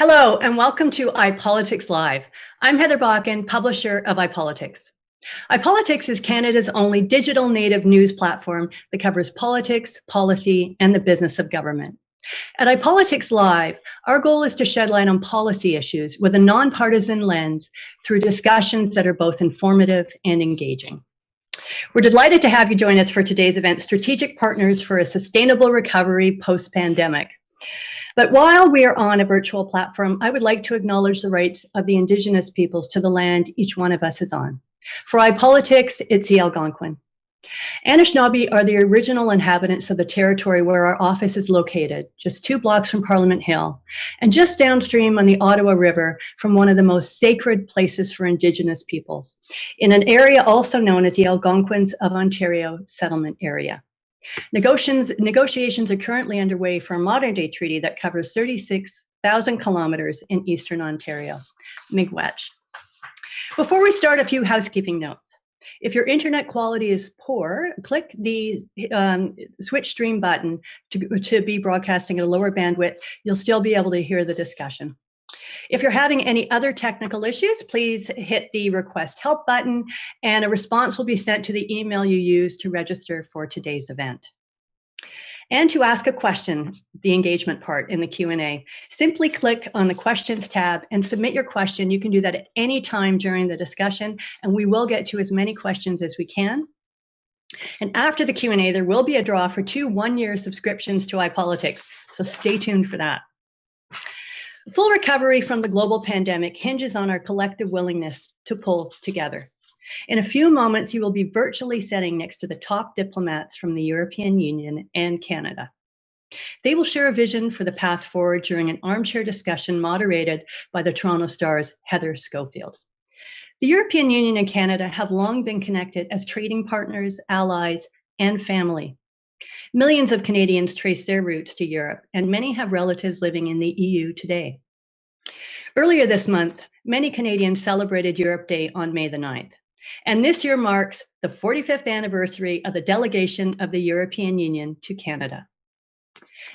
Hello, and welcome to iPolitics Live. I'm Heather Bakken, publisher of iPolitics. iPolitics is Canada's only digital native news platform that covers politics, policy, and the business of government. At iPolitics Live, our goal is to shed light on policy issues with a nonpartisan lens through discussions that are both informative and engaging. We're delighted to have you join us for today's event, Strategic Partners for a Sustainable Recovery Post-Pandemic. But while we are on a virtual platform, I would like to acknowledge the rights of the Indigenous peoples to the land each one of us is on. For iPolitics, it's the Algonquin. Anishinaabe are the original inhabitants of the territory where our office is located, just 2 blocks from Parliament Hill, and just downstream on the Ottawa River from one of the most sacred places for Indigenous peoples, in an area also known as the Algonquins of Ontario settlement area. Negotiations are currently underway for a modern-day treaty that covers 36,000 kilometers in eastern Ontario. Miigwech. Before we start, a few housekeeping notes. If your internet quality is poor, click the switch stream button to be broadcasting at a lower bandwidth. You'll still be able to hear the discussion. If you're having any other technical issues, please hit the request help button and a response will be sent to the email you used to register for today's event. And to ask a question, the engagement part in the Q&A, simply click on the questions tab and submit your question. You can do that at any time during the discussion, and we will get to as many questions as we can. And after the Q&A, there will be a draw for 2 one-year subscriptions to iPolitics, so stay tuned for that. Full recovery from the global pandemic hinges on our collective willingness to pull together. In a few moments, you will be virtually sitting next to the top diplomats from the European Union and Canada. They will share a vision for the path forward during an armchair discussion moderated by the Toronto Star's Heather Scoffield. The European Union and Canada have long been connected as trading partners, allies, and family. Millions of Canadians trace their roots to Europe, and many have relatives living in the EU today. Earlier this month, many Canadians celebrated Europe Day on May the 9th, and this year marks the 45th anniversary of the delegation of the European Union to Canada.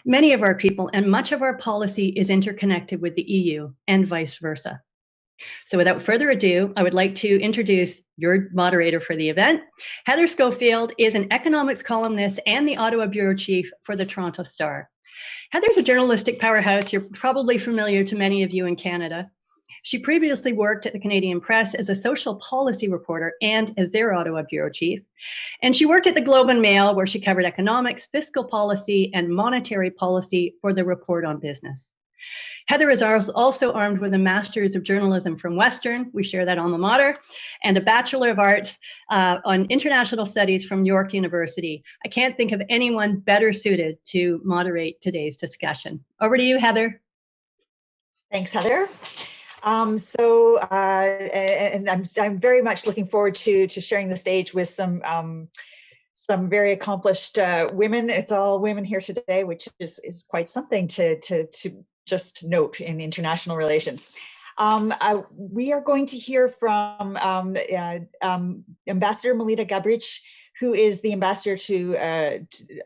Many of our people and much of our policy is interconnected with the EU and vice versa. So without further ado, I would like to introduce your moderator for the event. Heather Scoffield is an economics columnist and the Ottawa bureau chief for the Toronto Star. Heather's a journalistic powerhouse. You're probably familiar to many of you in Canada. She previously worked at the Canadian Press as a social policy reporter and as their Ottawa bureau chief. And she worked at the Globe and Mail, where she covered economics, fiscal policy, and monetary policy for the Report on Business. Heather is also armed with a Master's of Journalism from Western, we share that alma mater, and a Bachelor of Arts on International Studies from York University. I can't think of anyone better suited to moderate today's discussion. Over to you, Heather. Thanks, Heather. I'm very much looking forward to sharing the stage with some very accomplished women. It's all women here today, which is quite something to just note in international relations. We are going to hear from Ambassador Melita Gabrič, who is the ambassador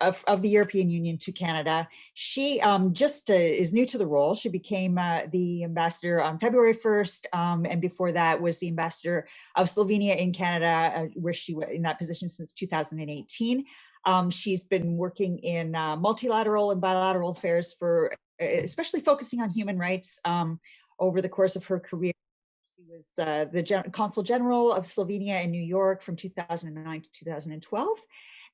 of the European Union to Canada. She is new to the role. She became the ambassador on February 1st, and before that was the ambassador of Slovenia in Canada, where she was in that position since 2018. She's been working in multilateral and bilateral affairs especially focusing on human rights over the course of her career. She was the Consul General of Slovenia in New York from 2009 to 2012,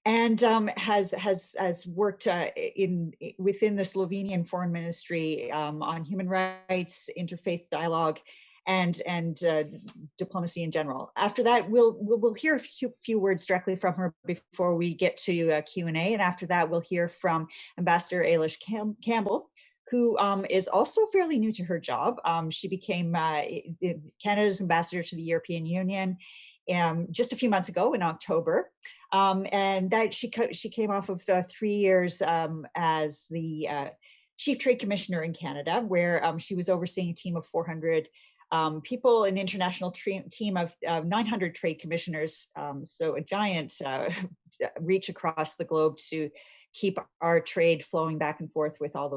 and has worked within the Slovenian Foreign Ministry on human rights, interfaith dialogue, and diplomacy in general. After that, we'll hear a few words directly from her before we get to Q&A, and after that, we'll hear from Ambassador Ailish Campbell, who is also fairly new to her job. She became Canada's ambassador to the European Union just a few months ago in October, and that she came off of 3 years as the Chief Trade Commissioner in Canada, where she was overseeing a team of 400 people, an international team of 900 trade commissioners, so a giant reach across the globe to keep our trade flowing back and forth with all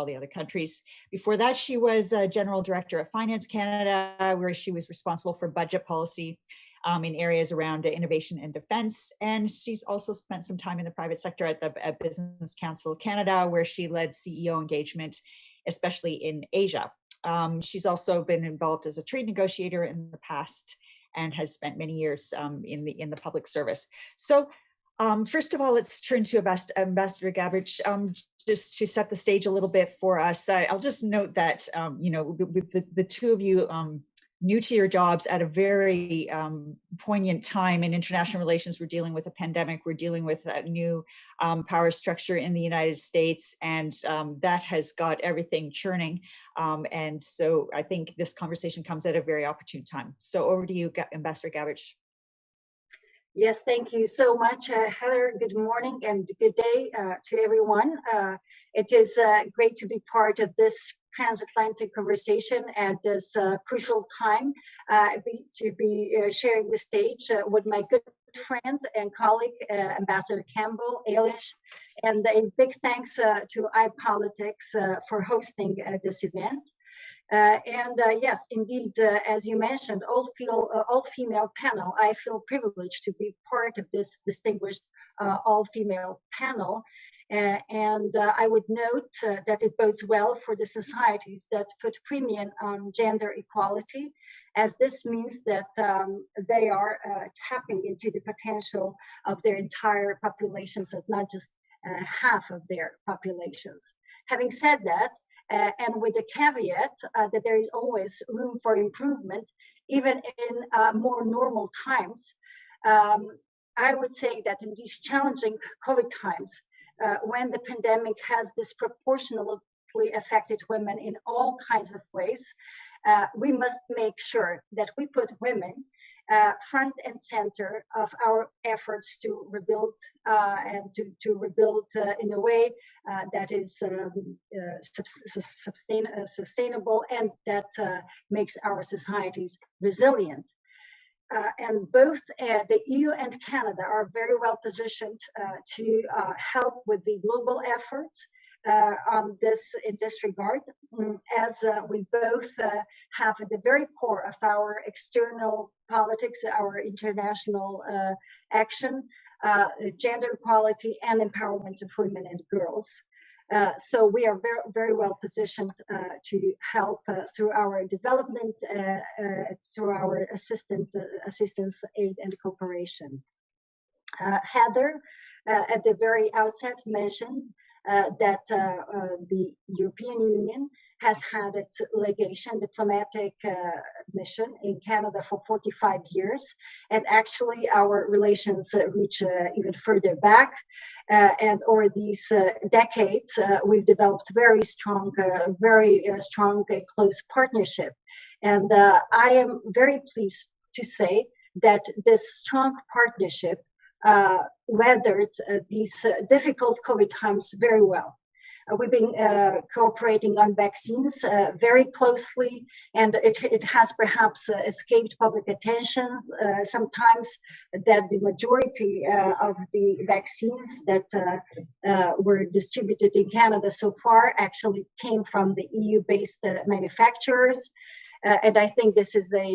the other countries. Before that, she was General Director of Finance Canada, where she was responsible for budget policy in areas around innovation and defense. And she's also spent some time in the private sector at Business Council Canada, where she led CEO engagement, especially in Asia. She's also been involved as a trade negotiator in the past and has spent many years in the public service. So first of all, let's turn to Ambassador Gabrič, just to set the stage a little bit for us. I'll just note that, with the two of you new to your jobs at a very poignant time in international relations. We're dealing with a pandemic. We're dealing with a new power structure in the United States, and that has got everything churning. And so I think this conversation comes at a very opportune time. So over to you, Ambassador Gabrič. Yes, thank you so much, Heather. Good morning and good day to everyone. It is great to be part of this transatlantic conversation at this crucial time, to be sharing the stage with my good friend and colleague, Ambassador Campbell, Ailish, and a big thanks to iPolitics for hosting this event. Yes, indeed, as you mentioned, all-female panel. I feel privileged to be part of this distinguished all-female panel. I would note that it bodes well for the societies that put premium on gender equality, as this means that they are tapping into the potential of their entire populations, and not just half of their populations. Having said that, and with the caveat that there is always room for improvement, even in more normal times, I would say that in these challenging COVID times, when the pandemic has disproportionately affected women in all kinds of ways, we must make sure that we put women front and center of our efforts to rebuild and to rebuild in a way that is sustainable and that makes our societies resilient. And both the EU and Canada are very well positioned to help with the global efforts in this regard, as we both have at the very core of our external politics, our international action, gender equality and empowerment of women and girls. So we are very, very well positioned to help through our development, through our assistance, aid, and cooperation. Heather, at the very outset, mentioned that the European Union has had its diplomatic mission in Canada for 45 years. And actually our relations reach even further back. And over these decades, we've developed very strong and close partnership. And I am very pleased to say that this strong partnership weathered these difficult COVID times very well. We've been cooperating on vaccines very closely, and it has perhaps escaped public attention sometimes that the majority of the vaccines that were distributed in Canada so far actually came from the EU-based manufacturers. And I think this is a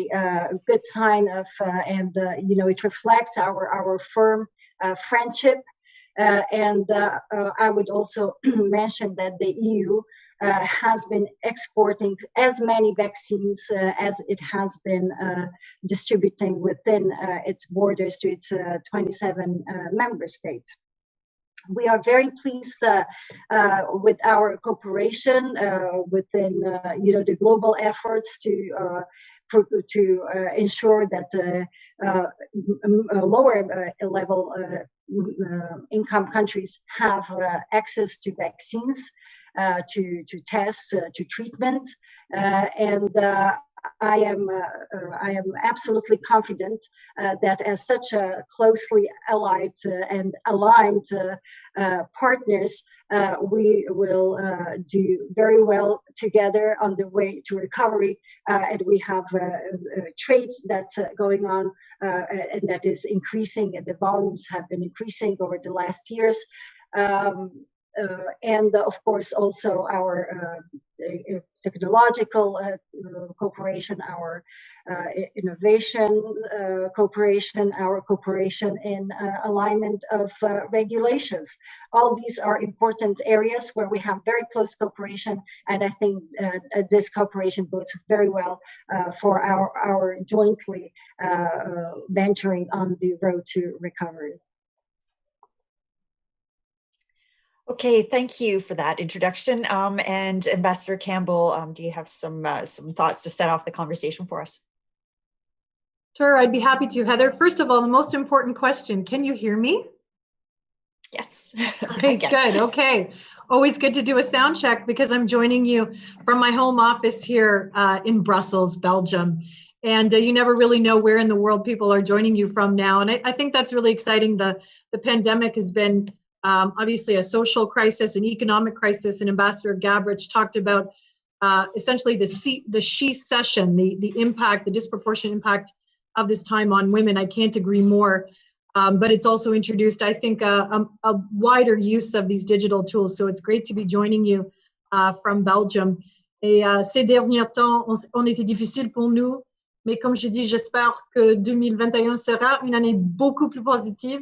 good sign of, it reflects our firm friendship. I would also mention that the EU has been exporting as many vaccines as it has been distributing within its borders to its 27 member states. We are very pleased with our cooperation within, the global efforts to ensure that lower level income countries have access to vaccines, to tests, to treatments, and I am absolutely confident that as such a closely allied and aligned partners, we will do very well together on the way to recovery. And we have trade that's going on and that is increasing. The volumes have been increasing over the last years. And of course also our technological cooperation, our innovation cooperation, our cooperation in alignment of regulations. All these are important areas where we have very close cooperation, and I think this cooperation bodes very well for our jointly venturing on the road to recovery. Okay, thank you for that introduction. And Ambassador Campbell, do you have some thoughts to set off the conversation for us? Sure, I'd be happy to. Heather, first of all, the most important question, can you hear me? Yes. Okay, good. Okay. Always good to do a sound check because I'm joining you from my home office here in Brussels, Belgium. And you never really know where in the world people are joining you from now. And I think that's really exciting. The pandemic has been obviously a social crisis, an economic crisis, and Ambassador Gabrič talked about essentially the she-cession, the impact, the disproportionate impact of this time on women. I can't agree more. But it's also introduced, I think, a wider use of these digital tools. So it's great to be joining you from Belgium. Et ces derniers temps ont été difficiles pour nous, mais comme je dis, j'espère que 2021 sera une année beaucoup plus positive,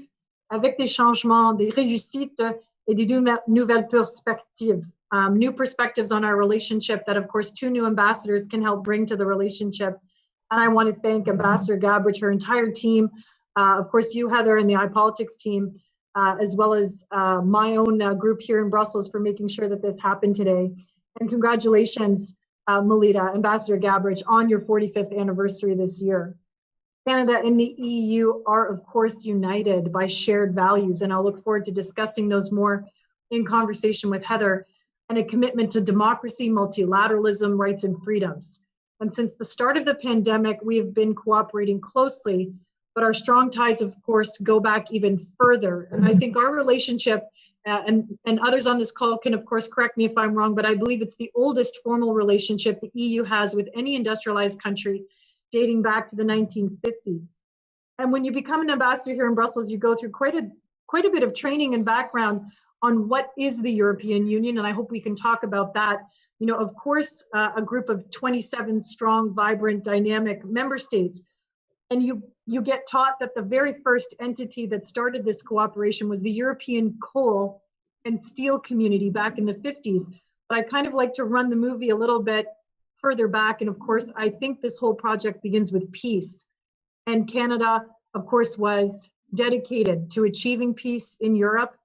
avec des changements, des réussites et des nouvelles perspectives. New perspectives on our relationship that, of course, 2 new ambassadors can help bring to the relationship. And I want to thank Ambassador Gabrič, her entire team, of course, you, Heather, and the iPolitics team, as well as my own group here in Brussels for making sure that this happened today. And congratulations, Melita, Ambassador Gabrič, on your 45th anniversary this year. Canada and the EU are, of course, united by shared values, and I'll look forward to discussing those more in conversation with Heather, and a commitment to democracy, multilateralism, rights, and freedoms. And since the start of the pandemic, we have been cooperating closely, but our strong ties, of course, go back even further. And I think our relationship, and others on this call can, of course, correct me if I'm wrong, but I believe it's the oldest formal relationship the EU has with any industrialized country, dating back to the 1950s. And when you become an ambassador here in Brussels, you go through quite a bit of training and background on what is the European Union, and I hope we can talk about that. You know, of course, a group of 27 strong, vibrant, dynamic member states. And you get taught that the very first entity that started this cooperation was the European Coal and Steel Community back in the 50s. But I kind of like to run the movie a little bit further back. And of course, I think this whole project begins with peace. And Canada, of course, was dedicated to achieving peace in Europe.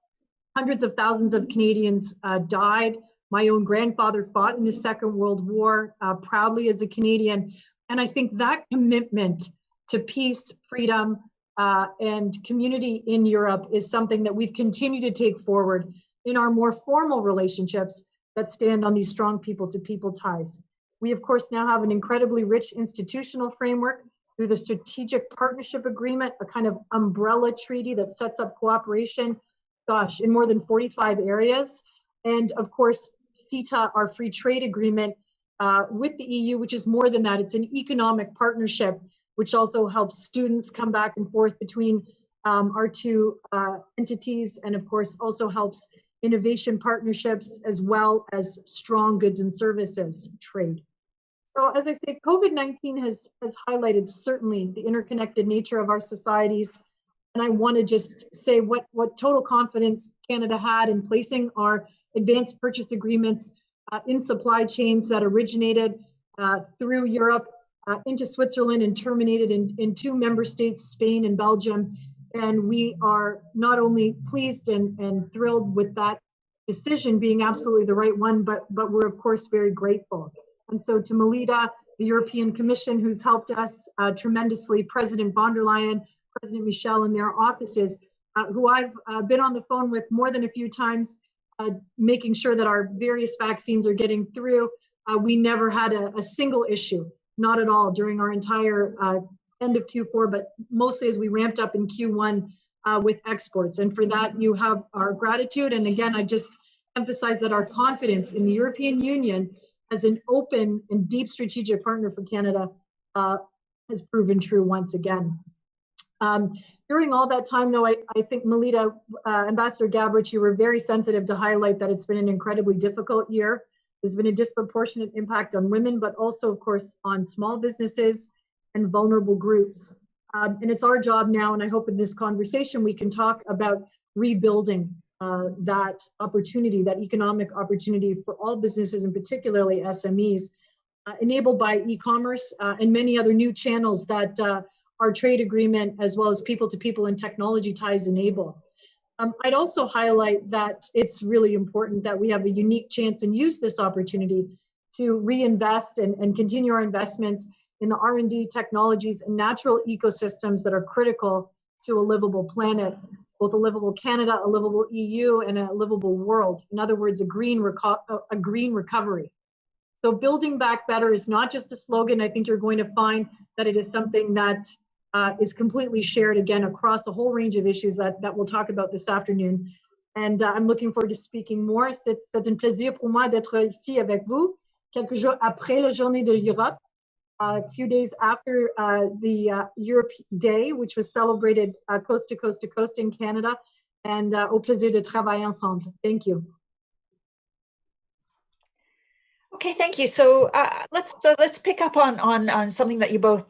Hundreds of thousands of Canadians died. My own grandfather fought in the Second World War proudly as a Canadian. And I think that commitment to peace, freedom, and community in Europe is something that we've continued to take forward in our more formal relationships that stand on these strong people-to-people ties. We, of course, now have an incredibly rich institutional framework through the Strategic Partnership Agreement, a kind of umbrella treaty that sets up cooperation, gosh, in more than 45 areas. And of course, CETA, our free trade agreement with the EU, which is more than that. It's an economic partnership, which also helps students come back and forth between our 2 entities, and of course also helps innovation partnerships as well as strong goods and services trade. So as I say, COVID-19 has highlighted certainly the interconnected nature of our societies. And I want to just say what total confidence Canada had in placing our advanced purchase agreements in supply chains that originated through Europe into Switzerland and terminated in 2 member states, Spain and Belgium. And we are not only pleased and thrilled with that decision being absolutely the right one, but we're of course very grateful. And so to Melita, the European Commission, who's helped us tremendously, President von der Leyen, President Michel and their offices, who I've been on the phone with more than a few times, making sure that our various vaccines are getting through. We never had a single issue, not at all, during our entire end of Q4, but mostly as we ramped up in Q1 with exports. And for that, you have our gratitude. And again, I just emphasize that our confidence in the European Union as an open and deep strategic partner for Canada has proven true once again. During all that time, though, I think, Melita, Ambassador Gabrič, you were very sensitive to highlight that it's been an incredibly difficult year. There's been a disproportionate impact on women, but also, of course, on small businesses and vulnerable groups. And it's our job now, and I hope in this conversation we can talk about rebuilding that opportunity, that economic opportunity for all businesses, and particularly SMEs, enabled by e-commerce and many other new channels that our trade agreement, as well as people-to-people and technology ties, enable. I'd also highlight that it's really important that we have a unique chance and use this opportunity to reinvest and continue our investments in the R&D technologies and natural ecosystems that are critical to a livable planet, both a livable Canada, a livable EU, and a livable world. In other words, a green recovery. So building back better is not just a slogan. I think you're going to find that it is something that is completely shared, again, across a whole range of issues that we'll talk about this afternoon. And I'm looking forward to speaking more. C'est un plaisir pour moi d'être ici avec vous, quelques jours après la Journée de l'Europe, a few days after the Europe Day, which was celebrated coast to coast to coast in Canada, and au plaisir de travailler ensemble. Thank you. Okay, thank you. So let's pick up on something that you both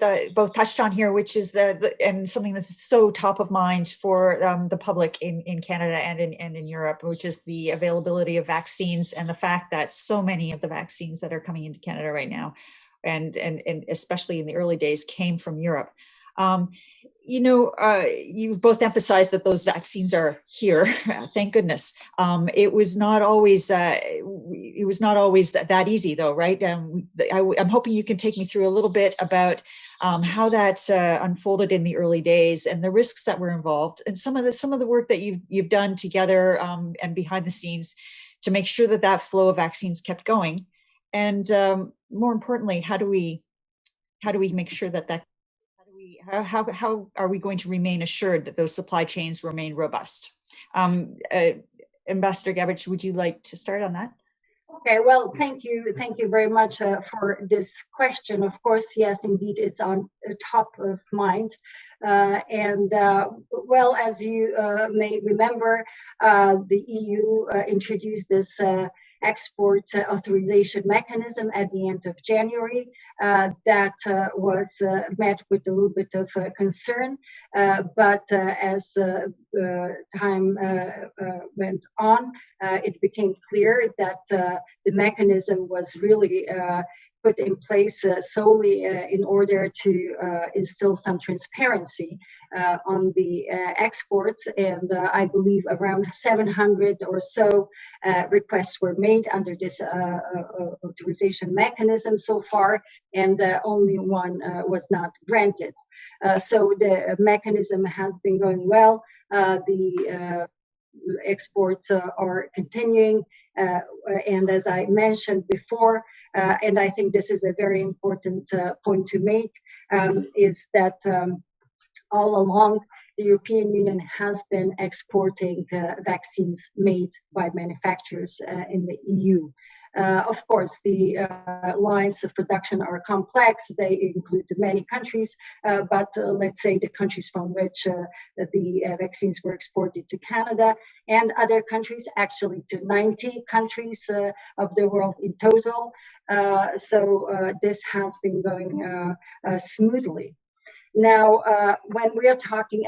touched on here, which is and something that's so top of mind for the public in Canada and in Europe, which is the availability of vaccines and the fact that so many of the vaccines that are coming into Canada right now, and especially in the early days, came from Europe. You've both emphasized that those vaccines are here. Thank goodness. It was not always that easy, though, right? I'm hoping you can take me through a little bit about how that unfolded in the early days and the risks that were involved, and some of the work that you've done together and behind the scenes to make sure that flow of vaccines kept going. And more importantly, how do we make sure how are we going to remain assured that those supply chains remain robust? Ambassador Gabrič, would you like to start on that? Okay, well, thank you very much for this question. Of course, yes, indeed, it's on top of mind. Well, as you may remember, the EU introduced this export authorization mechanism at the end of January that was met with a little bit of concern. But as time went on, it became clear that the mechanism was really put in place solely in order to instill some transparency on the exports. And I believe around 700 or so requests were made under this authorization mechanism so far, and only one was not granted. So the mechanism has been going well. The exports are continuing. And as I mentioned before, and I think this is a very important point to make, is that all along the European Union has been exporting vaccines made by manufacturers in the EU. Of course, the lines of production are complex. They include many countries, but let's say the countries from which the vaccines were exported to Canada and other countries, actually to 90 countries of the world in total. So this has been going smoothly. Now, when we are talking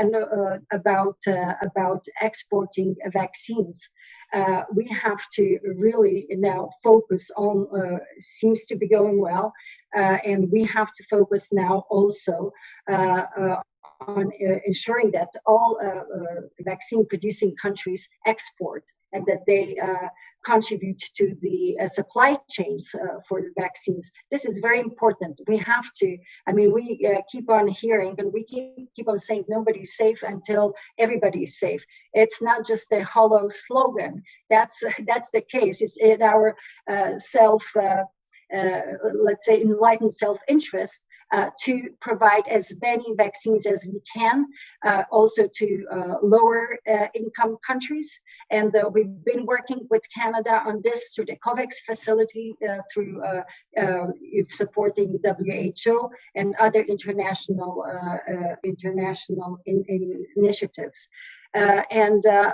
about exporting vaccines, we have to really now focus on, seems to be going well, and we have to focus now also on ensuring that all vaccine producing countries export and that they contribute to the supply chains for the vaccines. This is very important. We have to, we keep on hearing and we keep on saying nobody's safe until everybody's safe. It's not just a hollow slogan. That's the case. It's in our let's say, enlightened self-interest to provide as many vaccines as we can, also to lower income countries. And we've been working with Canada on this through the COVAX facility, through supporting WHO and other international initiatives.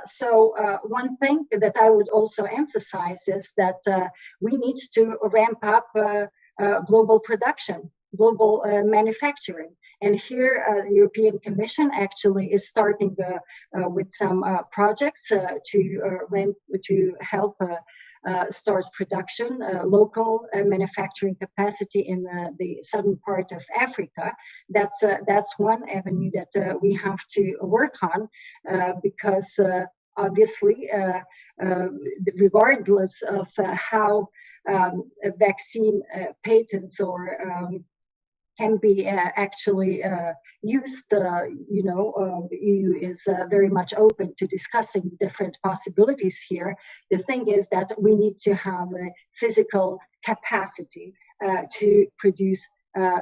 So one thing that I would also emphasize is that we need to ramp up global production, global manufacturing. And here, the European Commission actually is starting with some projects to help start production, local manufacturing capacity in the southern part of Africa. That's one avenue that we have to work on, because obviously, regardless of how vaccine patents or can be actually used, the EU is very much open to discussing different possibilities here. The thing is that we need to have a physical capacity to produce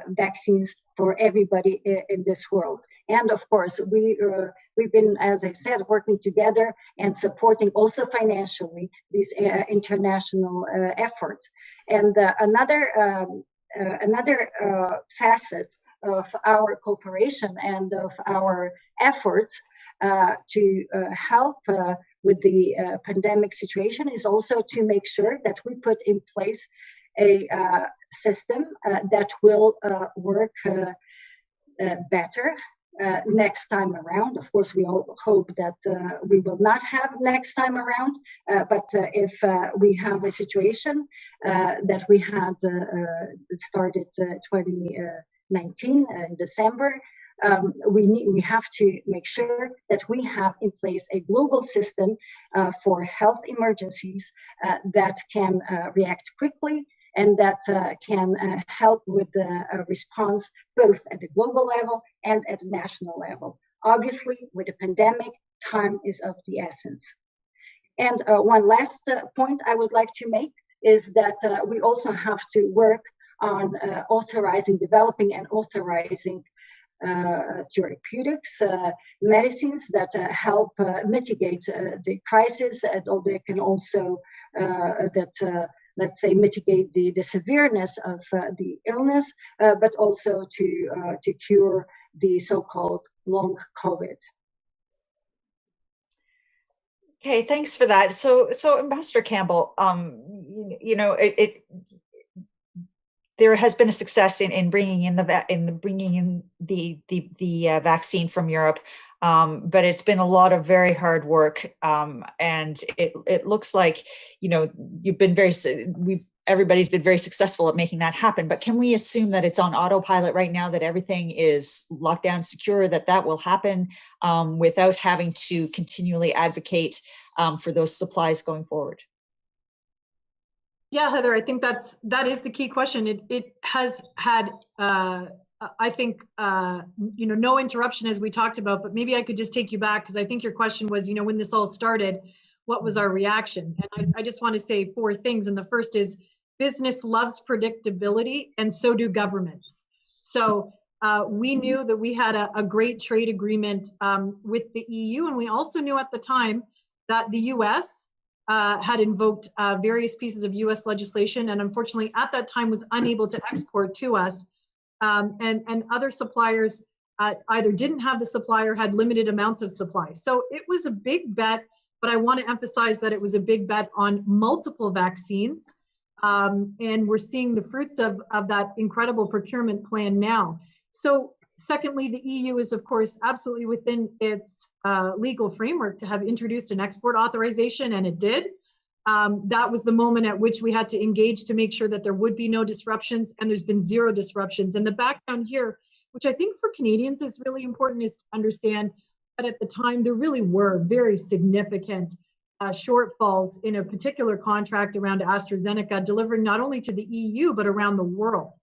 vaccines for everybody in this world. And of course, we've been, as I said, working together and supporting also financially these international efforts. And another facet of our cooperation and of our efforts to help with the pandemic situation is also to make sure that we put in place a system that will work better next time around. Of course, we all hope that we will not have next time around, but if we have a situation that we had started 2019 in December, we have to make sure that we have in place a global system for health emergencies that can react quickly and that can help with the response both at the global level and at the national level. Obviously, with the pandemic, time is of the essence. And one last point I would like to make is that we also have to work on developing and authorizing therapeutics, medicines that help mitigate the crisis, or they can also let's say, mitigate the severeness of the illness, but also to cure the so-called long COVID. Okay, thanks for that. So Ambassador Campbell, there has been a success in bringing in the vaccine from Europe, but it's been a lot of very hard work, and it looks like everybody's been very successful at making that happen. But can we assume that it's on autopilot right now, that everything is locked down, secure, that will happen without having to continually advocate for those supplies going forward? Yeah, Heather, I think that is the key question. It has had, I think, no interruption as we talked about, but maybe I could just take you back, because I think your question was, when this all started, what was our reaction? And I just want to say 4 things. And the first is business loves predictability, and so do governments. So we knew that we had a great trade agreement with the EU, and we also knew at the time that the US had invoked various pieces of US legislation, and unfortunately at that time was unable to export to us. And other suppliers either didn't have the supply or had limited amounts of supply. So it was a big bet, but I want to emphasize that it was a big bet on multiple vaccines. And we're seeing the fruits of that incredible procurement plan now. So secondly, the EU is, of course, absolutely within its legal framework to have introduced an export authorization, and it did. That was the moment at which we had to engage to make sure that there would be no disruptions, and there's been 0 disruptions. And the background here, which I think for Canadians is really important, is to understand that at the time there really were very significant shortfalls in a particular contract around AstraZeneca, delivering not only to the EU, but around the world.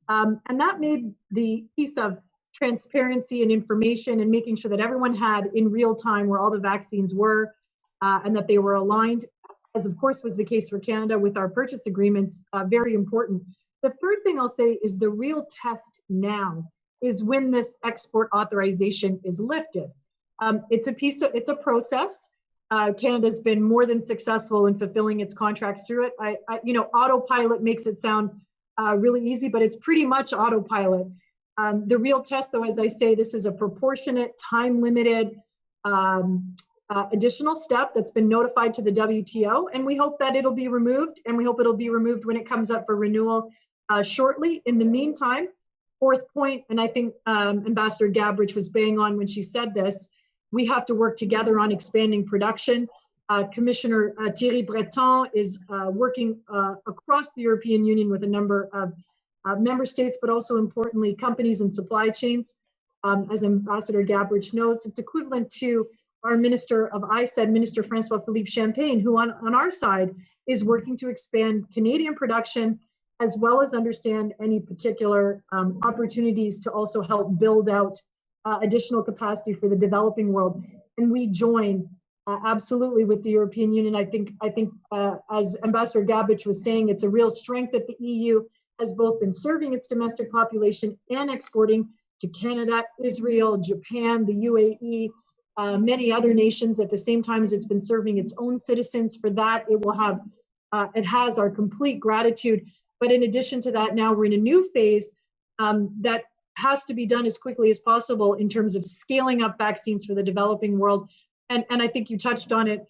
And that made the piece of transparency and information and making sure that everyone had in real time where all the vaccines were and that they were aligned, as of course was the case for Canada with our purchase agreements, very important. The third thing I'll say is the real test now is when this export authorization is lifted. It's a process. Canada's been more than successful in fulfilling its contracts through it. Autopilot makes it sound really easy, but it's pretty much autopilot. The real test, though, as I say, this is a proportionate, time-limited, additional step that's been notified to the WTO, and we hope that it'll be removed, and we hope it'll be removed when it comes up for renewal shortly. In the meantime, fourth point, and I think Ambassador Gabrič was bang on when she said this, we have to work together on expanding production. Commissioner Thierry Breton is working across the European Union with a number of member states, but also importantly, companies and supply chains. As Ambassador Gabrič knows, it's equivalent to our Minister of ISED, Minister Francois-Philippe Champagne, who on our side is working to expand Canadian production, as well as understand any particular opportunities to also help build out additional capacity for the developing world. And we join absolutely with the European Union. I think as Ambassador Gabrič was saying, it's a real strength that the EU has both been serving its domestic population and exporting to Canada, Israel, Japan, the UAE, many other nations at the same time as it's been serving its own citizens. For that, it has our complete gratitude. But in addition to that, now we're in a new phase that has to be done as quickly as possible in terms of scaling up vaccines for the developing world. And I think you touched on it.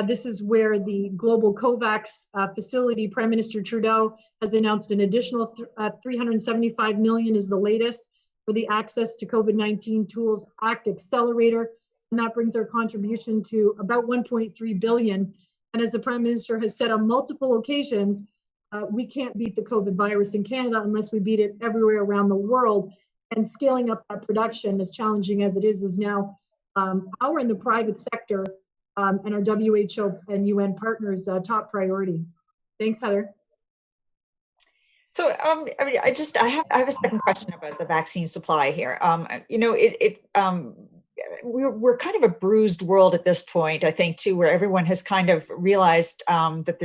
This is where the global COVAX facility, Prime Minister Trudeau has announced an additional $375 million is the latest for the Access to COVID-19 Tools Act Accelerator. And that brings our contribution to about $1.3 billion. And as the Prime Minister has said on multiple occasions, we can't beat the COVID virus in Canada unless we beat it everywhere around the world. And scaling up that production, as challenging as it is now our and the private sector and our WHO and UN partners' top priority. Thanks, Heather. So, I have a second question about the vaccine supply here. We're kind of a bruised world at this point, I think, too, where everyone has kind of realized that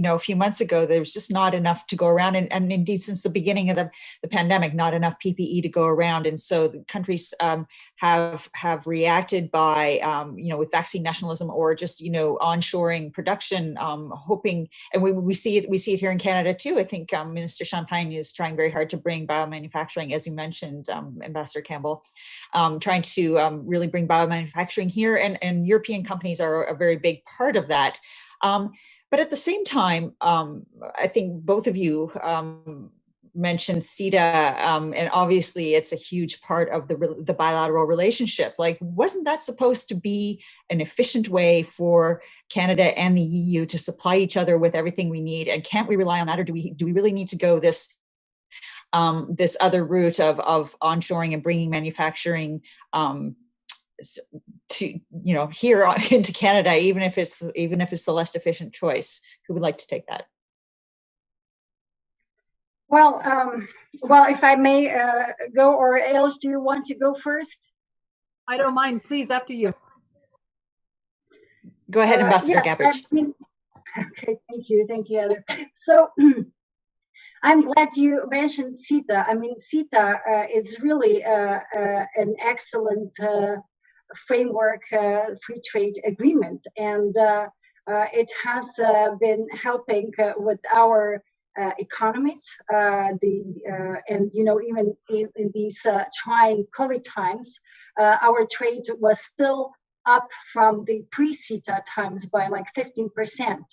a few months ago, there was just not enough to go around. And indeed, since the beginning of the pandemic, not enough PPE to go around. And so the countries have reacted by, with vaccine nationalism or just, onshoring production, hoping, and we see it here in Canada, too. I think Minister Champagne is trying very hard to bring biomanufacturing, as you mentioned, Ambassador Campbell. Trying to really bring biomanufacturing here, and European companies are a very big part of that. But at the same time, I think both of you mentioned CETA, and obviously it's a huge part of the bilateral relationship. Like, wasn't that supposed to be an efficient way for Canada and the EU to supply each other with everything we need? And can't we rely on that, or do we really need to go this other route of onshoring and bringing manufacturing to here into Canada, even if it's the less efficient choice? Who would like to take that? Well, if I may go, or Ailish, do you want to go first? I don't mind. Please, after you. Go ahead, Ambassador Gabrič. Okay, thank you, Heather. So. I'm glad you mentioned CETA. I mean, CETA is really an excellent framework free trade agreement, and it has been helping with our economies. Even in these trying COVID times, our trade was still up from the pre-CETA times by like 15%.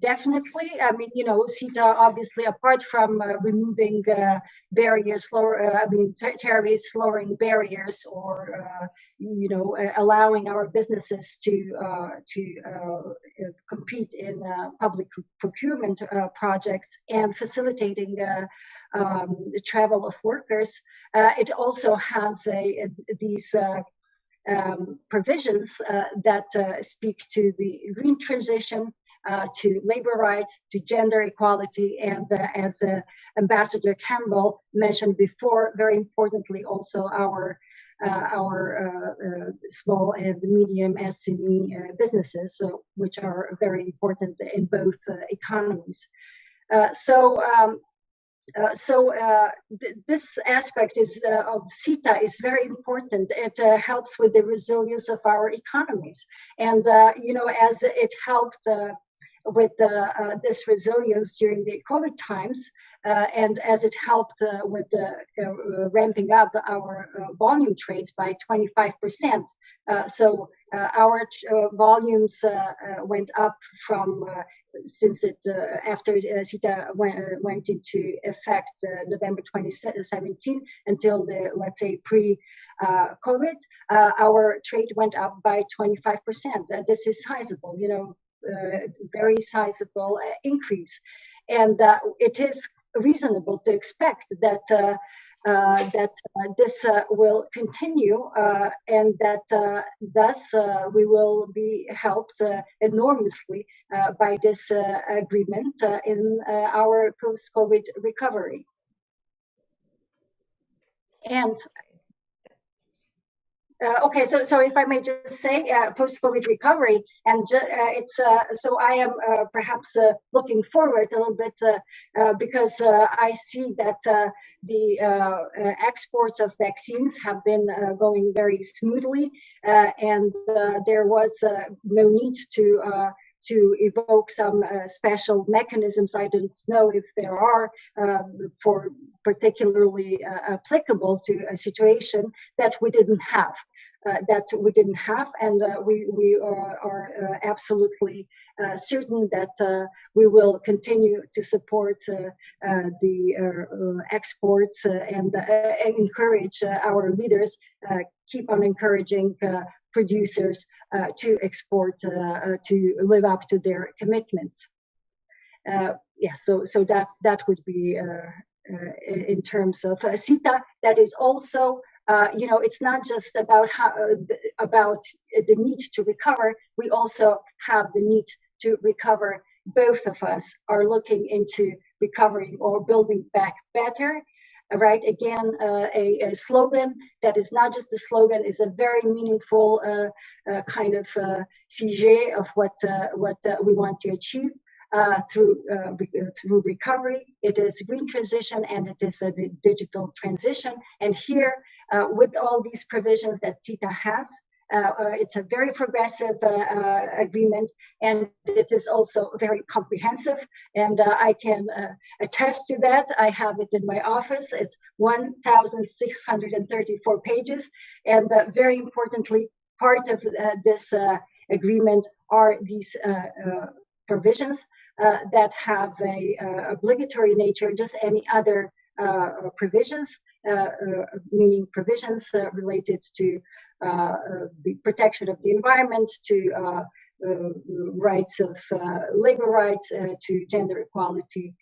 Definitely, I mean, CETA obviously, apart from removing barriers, tariffs, lowering barriers, or allowing our businesses to compete in public procurement projects and facilitating the travel of workers, it also has these provisions that speak to the green transition, to labor rights, to gender equality, and as Ambassador Campbell mentioned before, very importantly, also our our small and medium SME businesses, which are very important in both economies. This aspect of CETA is very important. It helps with the resilience of our economies, and as it helped with this resilience during the COVID times, and as it helped with ramping up our volume trades by 25%. Our volumes went up from since it after CETA went into effect November 2017 until the, let's say, pre-COVID, our trade went up by 25%. This is sizable, very sizable increase, and it is reasonable to expect that this will continue, and that thus we will be helped enormously by this agreement in our post-COVID recovery. And okay, so if I may just say, post-COVID recovery, and so I am perhaps looking forward a little bit because I see that the exports of vaccines have been going very smoothly, and there was no need to evoke some special mechanisms. I don't know if there are for particularly applicable to a situation that we didn't have. And we are absolutely certain that we will continue to support the exports and encourage our leaders, keep on encouraging producers to export, to live up to their commitments. So that would be in terms of CETA. That is also, it's not just about the need to recover. We also have the need to recover. Both of us are looking into recovering or building back better. Right, again, a slogan that is not just a slogan, is a very meaningful kind of sujet of what we want to achieve through recovery. It is green transition, and it is a digital transition. And here, with all these provisions that CETA has, it's a very progressive agreement, and it is also very comprehensive. And I can attest to that. I have it in my office. It's 1,634 pages. And very importantly, part of this agreement are these provisions that have a obligatory nature, just any other provisions, meaning provisions related to the protection of the environment, to rights of labor rights, to gender equality.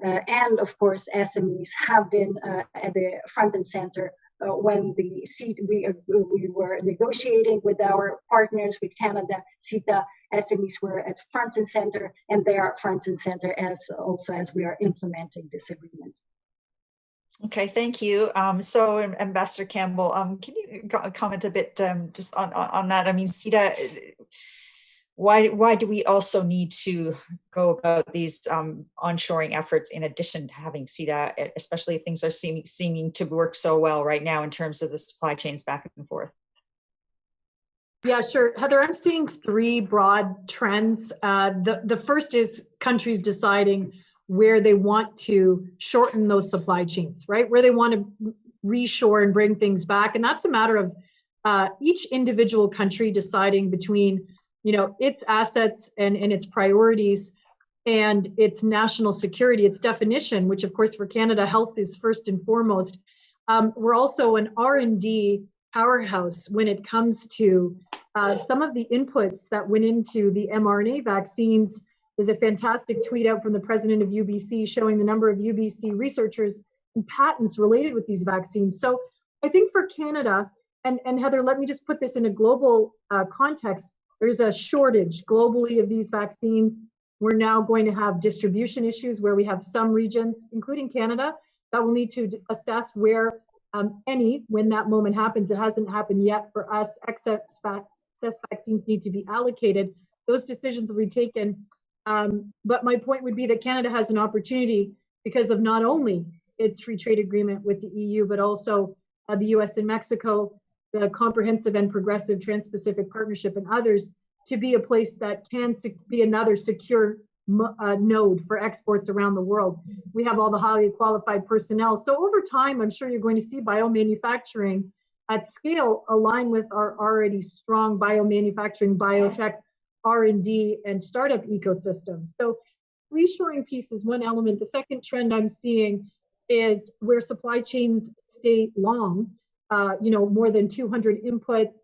And of course, SMEs have been at the front and center when we were negotiating with our partners, with Canada, CETA. SMEs were at front and center, and they are front and center as we are implementing this agreement. Okay, thank you. So, Ambassador Campbell, can you comment a bit just on that? I mean, CETA, why do we also need to go about these onshoring efforts in addition to having CETA, especially if things are seeming to work so well right now in terms of the supply chains back and forth? Yeah, sure. Heather, I'm seeing three broad trends. The first is countries deciding where they want to shorten those supply chains, right? Where they want to reshore and bring things back. And that's a matter of each individual country deciding between, its assets and its priorities and its national security, its definition, which of course for Canada, health is first and foremost. We're also an R&D powerhouse when it comes to some of the inputs that went into the mRNA vaccines. There's a fantastic tweet out from the president of UBC showing the number of UBC researchers and patents related with these vaccines. So I think for Canada, and Heather, let me just put this in a global context, there's a shortage globally of these vaccines. We're now going to have distribution issues where we have some regions, including Canada, that will need to assess where when that moment happens. It hasn't happened yet for us. Excess vaccines need to be allocated. Those decisions will be taken. But my point would be that Canada has an opportunity because of not only its free trade agreement with the EU, but also the US and Mexico, the comprehensive and progressive Trans-Pacific Partnership and others, to be a place that can be another secure node for exports around the world. We have all the highly qualified personnel. So over time, I'm sure you're going to see biomanufacturing at scale align with our already strong biomanufacturing, biotech, R&D, and startup ecosystems. So reshoring piece is one element. The second trend I'm seeing is where supply chains stay long, more than 200 inputs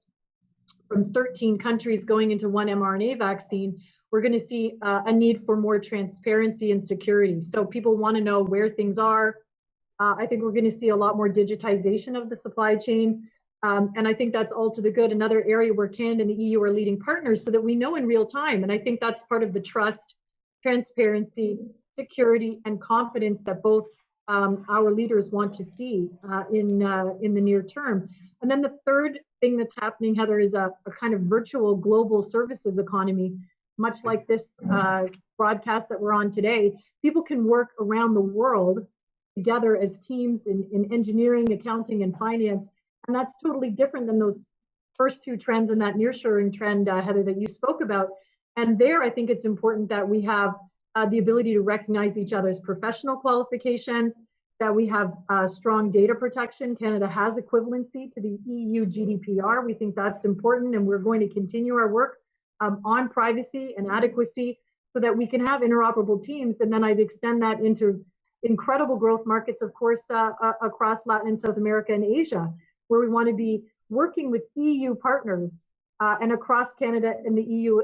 from 13 countries going into one mRNA vaccine. We're going to see a need for more transparency and security. So people want to know where things are. I think we're going to see a lot more digitization of the supply chain. And I think that's all to the good. Another area where Canada and the EU are leading partners so that we know in real time. And I think that's part of the trust, transparency, security, and confidence that both our leaders want to see in the near term. And then the third thing that's happening, Heather, is a kind of virtual global services economy, much like this broadcast that we're on today. People can work around the world together as teams in engineering, accounting, and finance. And that's totally different than those first two trends and that nearshoring trend, Heather, that you spoke about. And there, I think it's important that we have the ability to recognize each other's professional qualifications, that we have strong data protection. Canada has equivalency to the EU GDPR. We think that's important, and we're going to continue our work on privacy and adequacy so that we can have interoperable teams. And then I'd extend that into incredible growth markets, of course, across Latin and South America and Asia, where we want to be working with EU partners and across Canada and the EU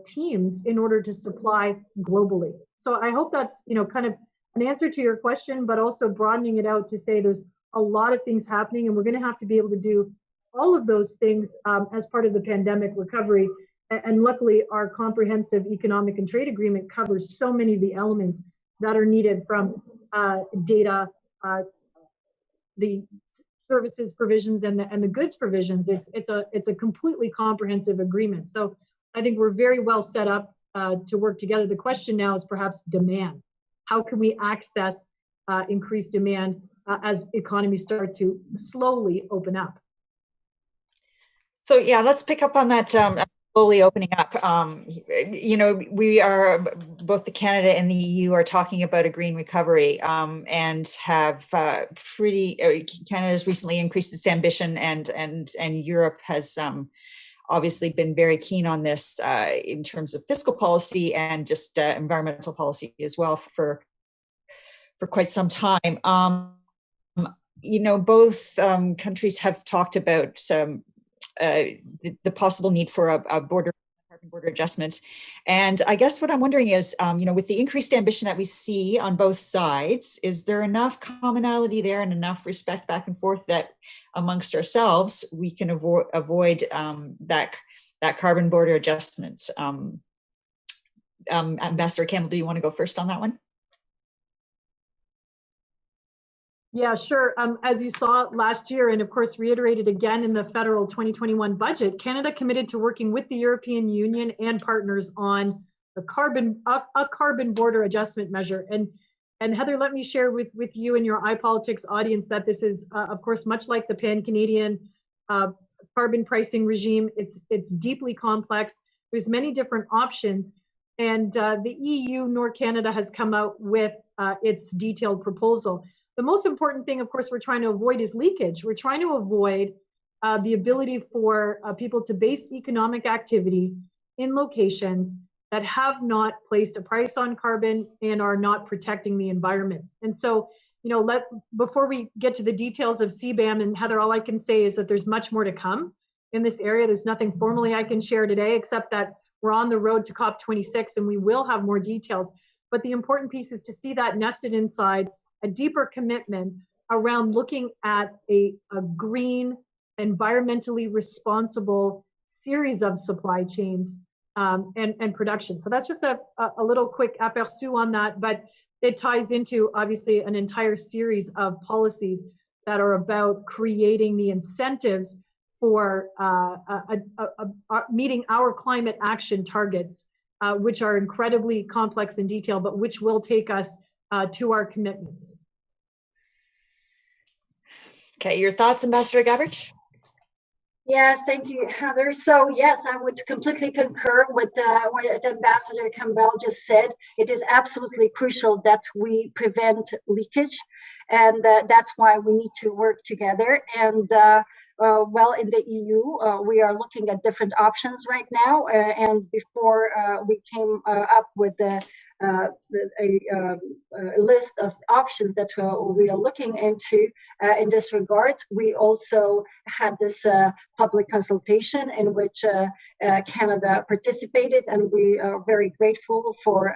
teams in order to supply globally. So I hope that's kind of an answer to your question, but also broadening it out to say there's a lot of things happening, and we're going to have to be able to do all of those things as part of the pandemic recovery. And luckily, our comprehensive economic and trade agreement covers so many of the elements that are needed, from data, the services provisions, and the goods provisions. It's a completely comprehensive agreement. So I think we're very well set up to work together. The question now is perhaps demand. How can we access increased demand as economies start to slowly open up? So yeah, let's pick up on that. Slowly opening up. We are, both the Canada and the EU are talking about a green recovery, and have Canada has recently increased its ambition, and Europe has obviously been very keen on this in terms of fiscal policy and just environmental policy as well for quite some time. Both countries have talked about the possible need for a carbon border adjustment. And I guess what I'm wondering is, with the increased ambition that we see on both sides, is there enough commonality there and enough respect back and forth that amongst ourselves we can avoid that carbon border adjustment? Ambassador Campbell, do you want to go first on that one? Yeah, sure. As you saw last year, and of course reiterated again in the federal 2021 budget, Canada committed to working with the European Union and partners on a carbon border adjustment measure. And Heather, let me share with you and your iPolitics audience that this is, of course, much like the Pan-Canadian carbon pricing regime. It's deeply complex. There's many different options, and the EU nor Canada has come out with its detailed proposal. The most important thing, of course, we're trying to avoid is leakage. We're trying to avoid the ability for people to base economic activity in locations that have not placed a price on carbon and are not protecting the environment. And so, before we get to the details of CBAM, and Heather, all I can say is that there's much more to come in this area. There's nothing formally I can share today, except that we're on the road to COP26 and we will have more details. But the important piece is to see that nested inside a deeper commitment around looking at a green, environmentally responsible series of supply chains and production. So that's just a little quick aperçu on that, but it ties into obviously an entire series of policies that are about creating the incentives for meeting our climate action targets, which are incredibly complex in detail, but which will take us to our commitments. Okay, your thoughts, Ambassador Gabrič? Yes, thank you, Heather. So yes, I would completely concur with what Ambassador Campbell just said. It is absolutely crucial that we prevent leakage, and that's why we need to work together. And well, in the EU, we are looking at different options right now. And before we came up with a list of options that we are looking into in this regard, we also had this public consultation in which Canada participated, and we are very grateful for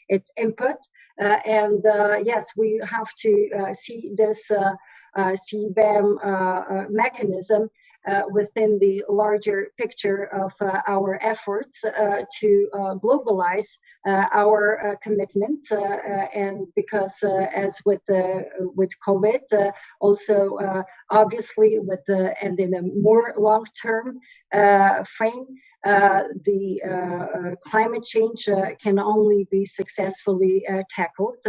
its input. And yes, we have to see this CBAM mechanism within the larger picture of our efforts to globalize our commitments, and because as with COVID, also obviously with and in a more long-term frame, the climate change can only be successfully tackled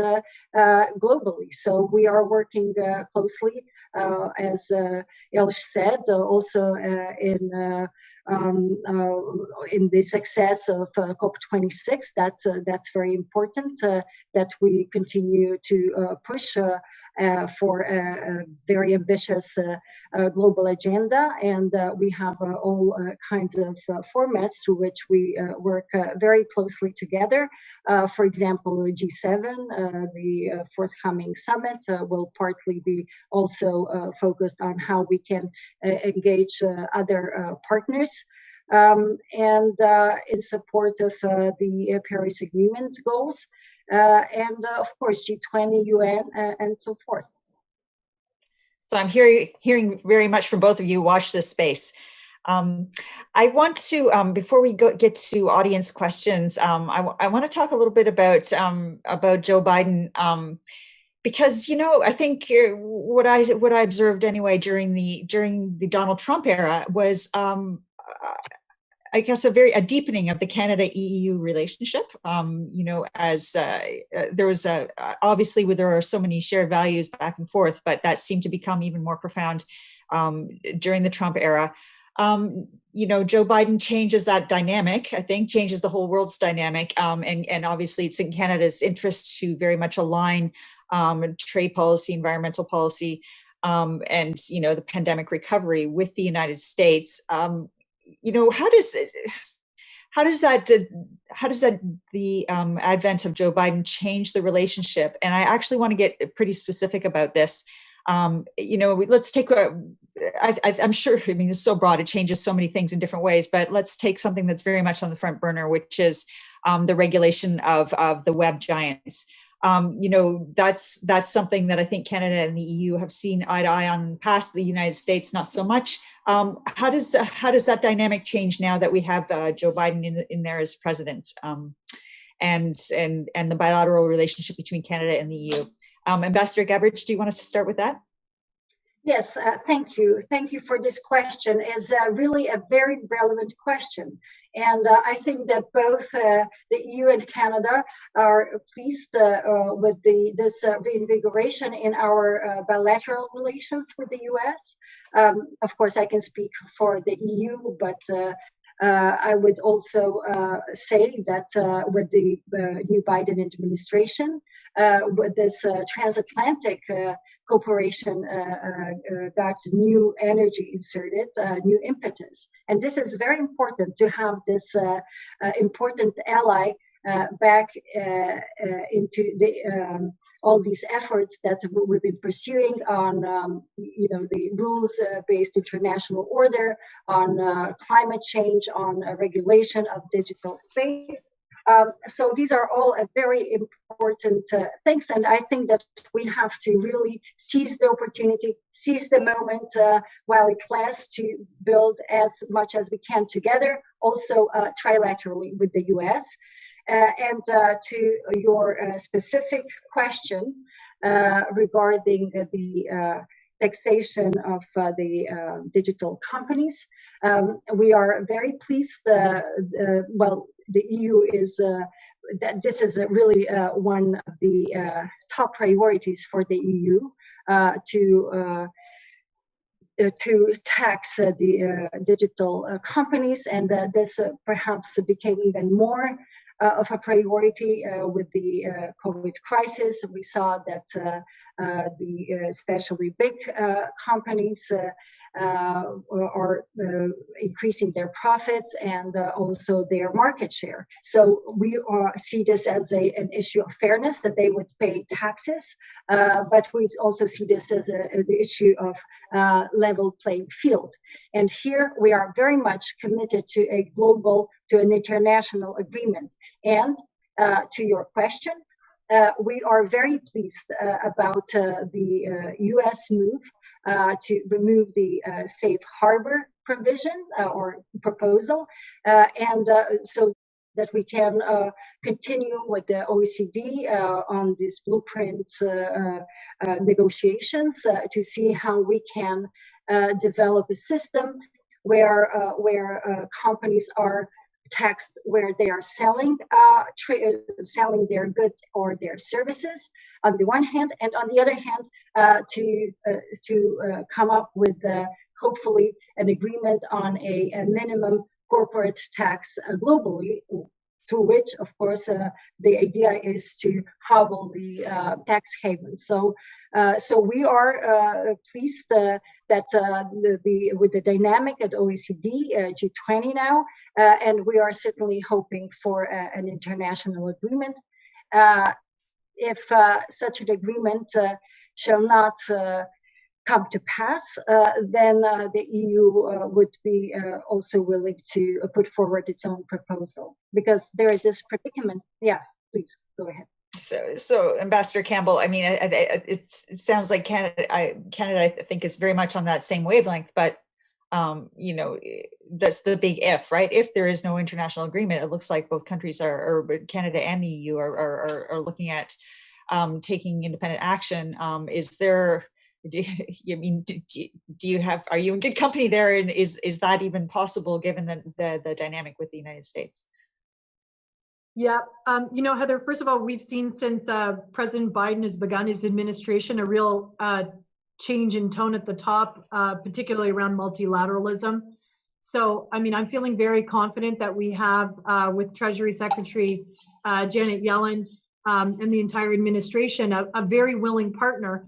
globally. So we are working closely, as Ailish said, also in the success of COP26. That's very important that we continue to push for a very ambitious global agenda, and we have all kinds of formats through which we work very closely together. For example, G7, the forthcoming summit, will partly be also focused on how we can engage other partners. And in support of the Paris Agreement goals, and of course G20, UN, and so forth. So I'm hearing very much from both of you. Watch this space. I want to, before we get to audience questions, I want to talk a little bit about Joe Biden, because I think what I observed anyway during the Donald Trump era was I guess a deepening of the Canada-EU relationship. As there was obviously there are so many shared values back and forth, but that seemed to become even more profound during the Trump era. Joe Biden changes that dynamic, I think, changes the whole world's dynamic. And obviously it's in Canada's interest to very much align trade policy, environmental policy, and, the pandemic recovery with the United States. How does the advent of Joe Biden change the relationship? And I actually want to get pretty specific about this. Let's take I'm sure, it's so broad, it changes so many things in different ways, but let's take something that's very much on the front burner, which is the regulation of the web giants. That's something that I think Canada and the EU have seen eye to eye on, past the United States, not so much. How does that dynamic change now that we have Joe Biden in there as president, and the bilateral relationship between Canada and the EU? Ambassador Gabrič, do you want to start with that? Yes, thank you. Thank you for this question. It's really a very relevant question. And I think that both the EU and Canada are pleased with this reinvigoration in our bilateral relations with the US. Of course, I can speak for the EU, but I would also say that with the new Biden administration, with this transatlantic cooperation got new energy inserted, new impetus. And this is very important to have this important ally back into the all these efforts that we've been pursuing on, the rules-based international order, on climate change, on regulation of digital space. So these are all very important things, and I think that we have to really seize the opportunity, seize the moment while it lasts, to build as much as we can together, also trilaterally with the US. And to your specific question regarding the taxation of the digital companies. We are very pleased. Well, the EU is that this is really one of the top priorities for the EU to tax the digital companies, and this perhaps became even more of a priority with the COVID crisis. We saw that the especially big companies are increasing their profits and also their market share. So we see this as an issue of fairness, that they would pay taxes, but we also see this as an issue of level playing field. And here we are very much committed to an international agreement. And to your question, we are very pleased about the US move to remove the safe harbor provision or proposal, and so that we can continue with the OECD on these blueprint negotiations to see how we can develop a system where companies are taxed where they are selling their goods or their services on the one hand, and on the other hand to come up with hopefully an agreement on a minimum corporate tax globally, through which, of course, the idea is to hobble the tax havens. So we are pleased that with the dynamic at OECD, G20 now, and we are certainly hoping for an international agreement. If such an agreement shall not come to pass, then the EU would be also willing to put forward its own proposal, because there is this predicament. Yeah, please go ahead. So Ambassador Campbell, I mean, it sounds like Canada, I think, is very much on that same wavelength, but you know, that's the big if, right? If there is no international agreement, it looks like both countries or Canada and the EU are looking at taking independent action. Is there? Are you in good company there? And is that even possible given the dynamic with the United States? Yeah, you know, Heather, first of all, we've seen since President Biden has begun his administration a real change in tone at the top, particularly around multilateralism. So, I mean, I'm feeling very confident that we have with Treasury Secretary Janet Yellen and the entire administration a very willing partner.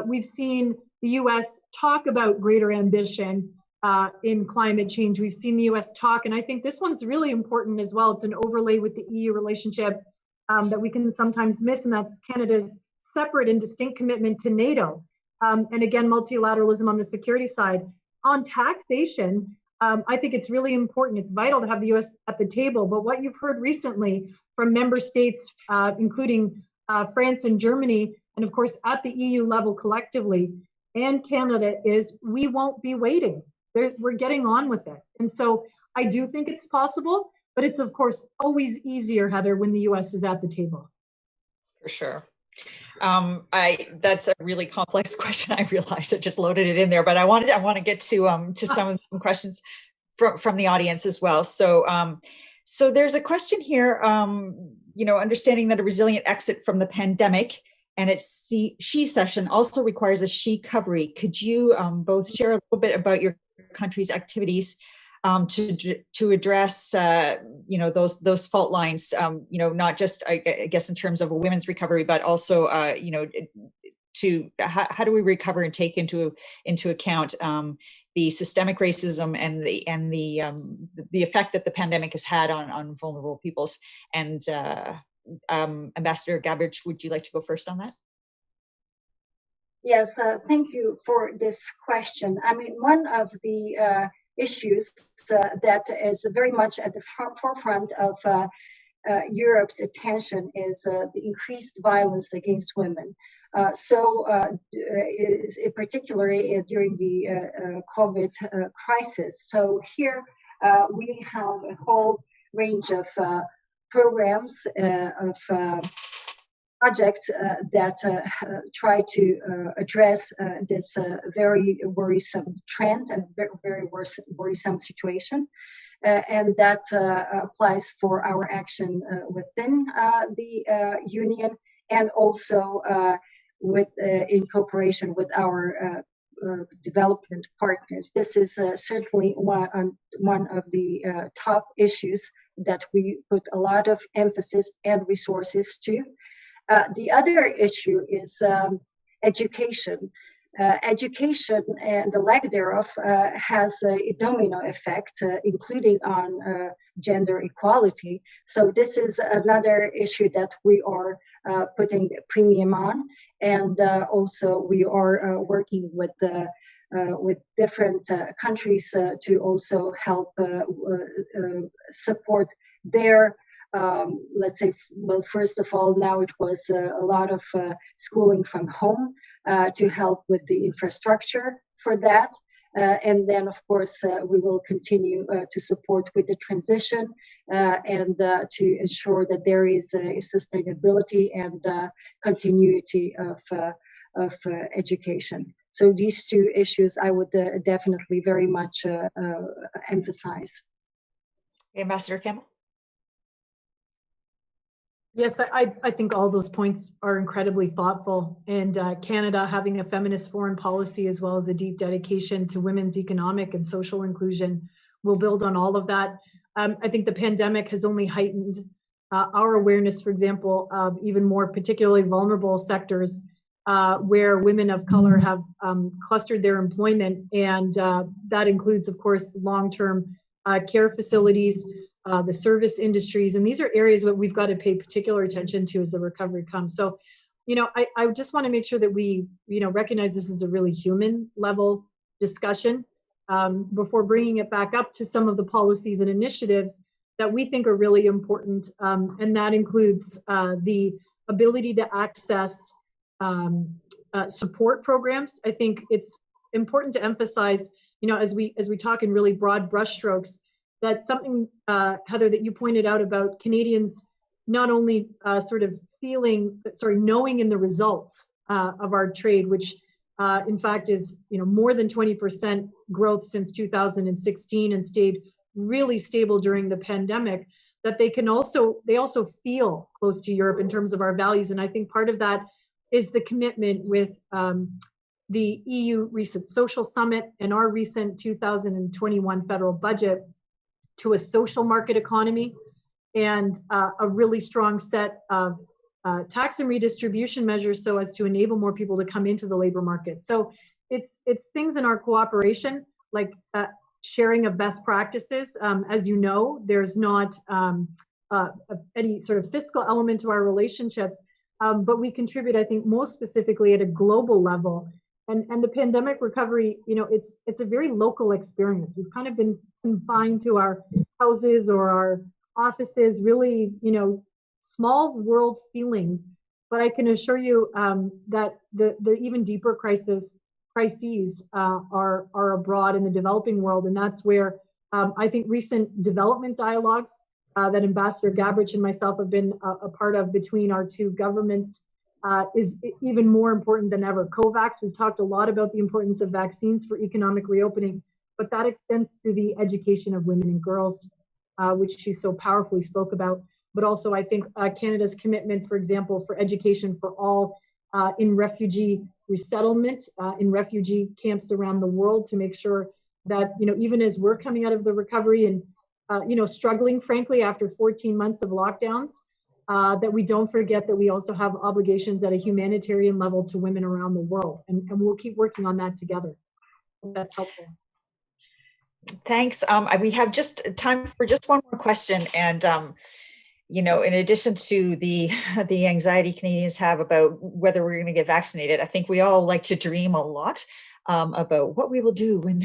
We've seen the U.S. talk about greater ambition in climate change. We've seen the U.S. talk, and I think this one's really important as well. It's an overlay with the EU relationship that we can sometimes miss, and that's Canada's separate and distinct commitment to NATO. And again, multilateralism on the security side. On taxation, I think it's really important. It's vital to have the U.S. at the table. But what you've heard recently from member states, including France and Germany, and of course at the EU level collectively, and Canada, is we won't be waiting. We're getting on with it. And so I do think it's possible, but it's of course always easier, Heather, when the US is at the table. For sure. That's a really complex question. I realized I just loaded it in there, but I want to get to some questions from the audience as well. So so there's a question here, you know, understanding that a resilient exit from the pandemic and its she session also requires a she recovery. Could you both share a little bit about your country's activities to address you know, those fault lines, you know, not just I guess in terms of a women's recovery, but also you know, to how do we recover and take into account the systemic racism and the effect that the pandemic has had on vulnerable peoples? And Ambassador Gabrič, would you like to go first on that? Yes, thank you for this question. I mean, one of the issues that is very much at the forefront of Europe's attention is the increased violence against women. Particularly during the COVID crisis. So here we have a whole range of programs of project that try to address this very worrisome trend and very worrisome situation. And that applies for our action within the union, and also in cooperation with our development partners. This is certainly one of the top issues that we put a lot of emphasis and resources to. The other issue is education. Education and the lack thereof has a domino effect, including on gender equality. So this is another issue that we are putting premium on, and also we are working with different countries to also help support their let's say, well, first of all, now it was a lot of schooling from home to help with the infrastructure for that. And then, of course, we will continue to support with the transition and to ensure that there is a sustainability and continuity of education. So these two issues I would definitely very much emphasize. Ambassador Campbell? Yes, I think all those points are incredibly thoughtful, and Canada having a feminist foreign policy as well as a deep dedication to women's economic and social inclusion will build on all of that. I think the pandemic has only heightened our awareness, for example, of even more particularly vulnerable sectors where women of color have clustered their employment, and that includes, of course, long-term care facilities, the service industries, and these are areas that we've got to pay particular attention to as the recovery comes. So, I just want to make sure that we, recognize this is a really human level discussion before bringing it back up to some of the policies and initiatives that we think are really important, and that includes the ability to access support programs. I think it's important to emphasize, as we talk in really broad brushstrokes, that something, Heather, that you pointed out about Canadians not only knowing in the results of our trade, which in fact is more than 20% growth since 2016 and stayed really stable during the pandemic, that they also feel close to Europe in terms of our values. And I think part of that is the commitment with the EU recent social summit and our recent 2021 federal budget to a social market economy and a really strong set of tax and redistribution measures so as to enable more people to come into the labor market. So it's things in our cooperation, like sharing of best practices. As you know, there's not any sort of fiscal element to our relationships, but we contribute, I think, most specifically at a global level. And the pandemic recovery, it's a very local experience. We've kind of been confined to our houses or our offices, really, small world feelings. But I can assure you that the even deeper crises are abroad in the developing world. And that's where I think recent development dialogues that Ambassador Gabrič and myself have been a part of between our two governments is even more important than ever. COVAX, we've talked a lot about the importance of vaccines for economic reopening, but that extends to the education of women and girls, which she so powerfully spoke about. But also, I think Canada's commitment, for example, for education for all in refugee resettlement, in refugee camps around the world, to make sure that, even as we're coming out of the recovery and, struggling, frankly, after 14 months of lockdowns, that we don't forget that we also have obligations at a humanitarian level to women around the world. And we'll keep working on that together. That's helpful. Thanks. We have just time for just one more question. And, in addition to the anxiety Canadians have about whether we're going to get vaccinated, I think we all like to dream a lot about what we will do when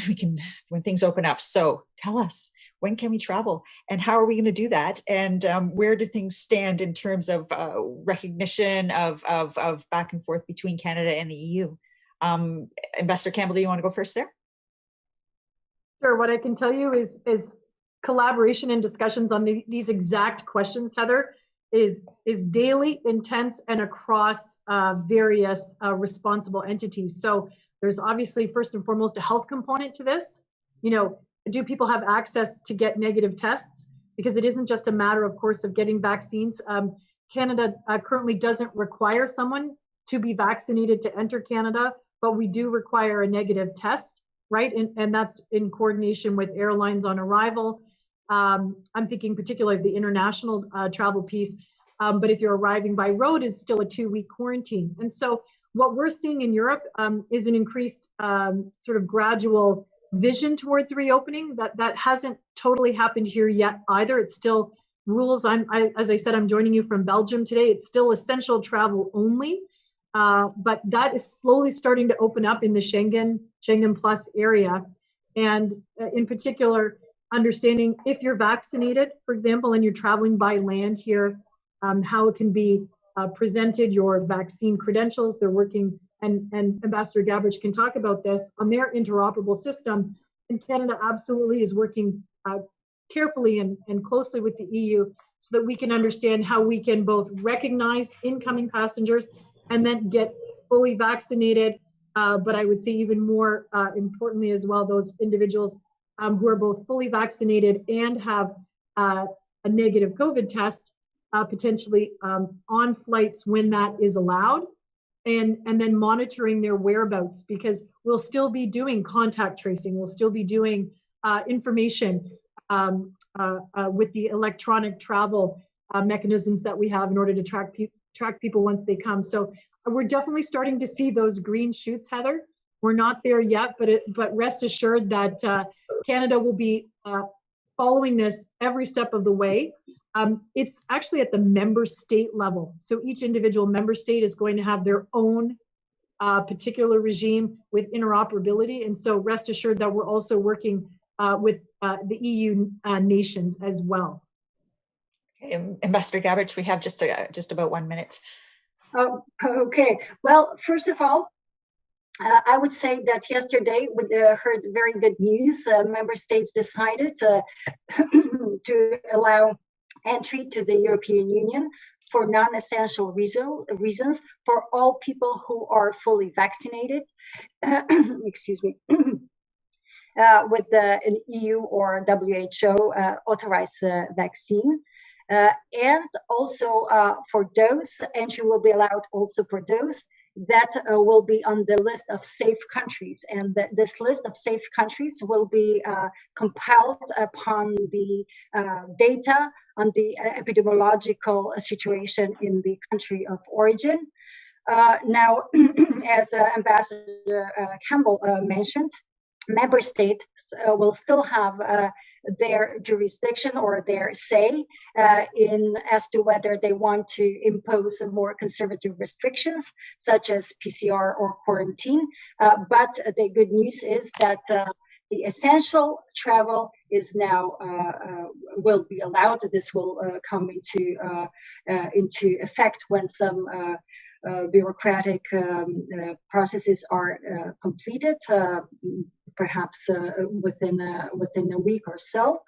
things open up. So tell us, when can we travel and how are we going to do that? And where do things stand in terms of recognition of back and forth between Canada and the EU? Ambassador Campbell, do you want to go first there? Sure. What I can tell you is collaboration and discussions on these exact questions, Heather, is daily, intense, and across various responsible entities. So there's obviously, first and foremost, a health component to this. You know, do people have access to get negative tests? Because it isn't just a matter, of course, of getting vaccines. Canada currently doesn't require someone to be vaccinated to enter Canada, but we do require a negative test, right? And that's in coordination with airlines on arrival. I'm thinking particularly of the international travel piece, but if you're arriving by road, is still a 2-week quarantine. And so what we're seeing in Europe is an increased sort of gradual vision towards reopening. That hasn't totally happened here yet either. It's still rules. As I said, I'm joining you from Belgium today. It's still essential travel only, but that is slowly starting to open up in the Schengen Plus area. And in particular, understanding if you're vaccinated, for example, and you're traveling by land here, how it can be presented, your vaccine credentials. They're working, and Ambassador Gabrič can talk about this, on their interoperable system. And Canada absolutely is working carefully and closely with the EU so that we can understand how we can both recognize incoming passengers and then get fully vaccinated. But I would say even more importantly as well, those individuals who are both fully vaccinated and have a negative COVID test, potentially on flights when that is allowed, and then monitoring their whereabouts, because we'll still be doing contact tracing, we'll still be doing information with the electronic travel mechanisms that we have in order to track people once they come. So we're definitely starting to see those green shoots, Heather. We're not there yet, but rest assured that Canada will be following this every step of the way. It's actually at the member state level. So each individual member state is going to have their own particular regime with interoperability. And so rest assured that we're also working with the EU nations as well. Okay, Ambassador Gabrič, we have just about 1 minute. Oh, okay. Well, first of all, I would say that yesterday we heard very good news. Member states decided to allow entry to the European Union for non-essential reasons for all people who are fully vaccinated, excuse me, with an EU or WHO authorized vaccine. And also for those, entry will be allowed also for those that will be on the list of safe countries. And this list of safe countries will be compiled upon the data on the epidemiological situation in the country of origin. Now, as Ambassador Campbell mentioned, member states will still have their jurisdiction or their say in as to whether they want to impose more conservative restrictions, such as PCR or quarantine. But the good news is that the essential travel is now will be allowed. This will come into effect when some bureaucratic processes are completed, perhaps within a week or so.